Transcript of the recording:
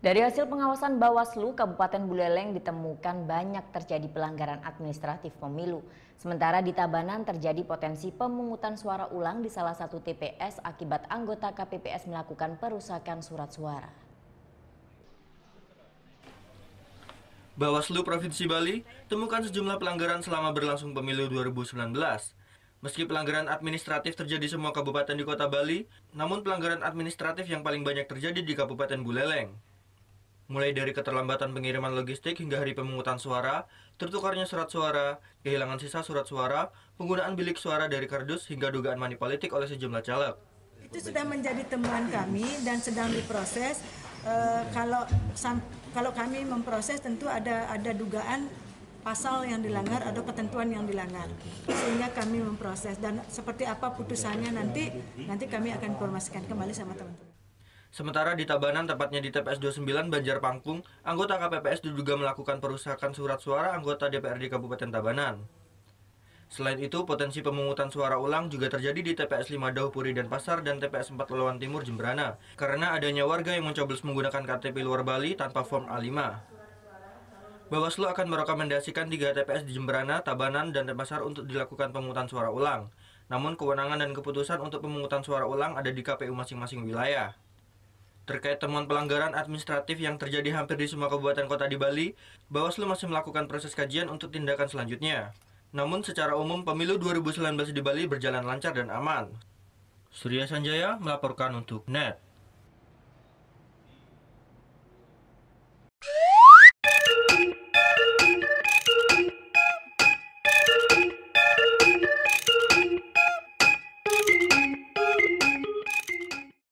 Dari hasil pengawasan Bawaslu, Kabupaten Buleleng ditemukan banyak terjadi pelanggaran administratif pemilu. Sementara di Tabanan terjadi potensi pemungutan suara ulang di salah satu TPS akibat anggota KPPS melakukan perusakan surat suara. Bawaslu Provinsi Bali temukan sejumlah pelanggaran selama berlangsung pemilu 2019. Meski pelanggaran administratif terjadi semua kabupaten di kota Bali, namun pelanggaran administratif yang paling banyak terjadi di Kabupaten Buleleng. Mulai dari keterlambatan pengiriman logistik hingga hari pemungutan suara, tertukarnya surat suara, kehilangan sisa surat suara, penggunaan bilik suara dari kardus hingga dugaan money politik oleh sejumlah caleg. Itu sudah menjadi temuan kami dan sedang diproses. Kalau kami memproses tentu ada dugaan pasal yang dilanggar atau ketentuan yang dilanggar, sehingga kami memproses dan seperti apa putusannya nanti kami akan informasikan kembali sama teman-teman. Sementara di Tabanan, tepatnya di TPS 29 Banjar Pangpung, anggota KPPS diduga melakukan perusakan surat suara anggota DPRD Kabupaten Tabanan. Selain itu, potensi pemungutan suara ulang juga terjadi di TPS 5 Dauhpuri dan Pasar dan TPS 4 Lelawan Timur Jembrana, karena adanya warga yang mencoblos menggunakan KTP luar Bali tanpa form A5. Bawaslu akan merekomendasikan 3 TPS di Jembrana, Tabanan, dan Pasar untuk dilakukan pemungutan suara ulang. Namun, kewenangan dan keputusan untuk pemungutan suara ulang ada di KPU masing-masing wilayah. Terkait temuan pelanggaran administratif yang terjadi hampir di semua kabupaten kota di Bali, Bawaslu masih melakukan proses kajian untuk tindakan selanjutnya. Namun secara umum pemilu 2019 di Bali berjalan lancar dan aman. Surya Sanjaya melaporkan untuk NET.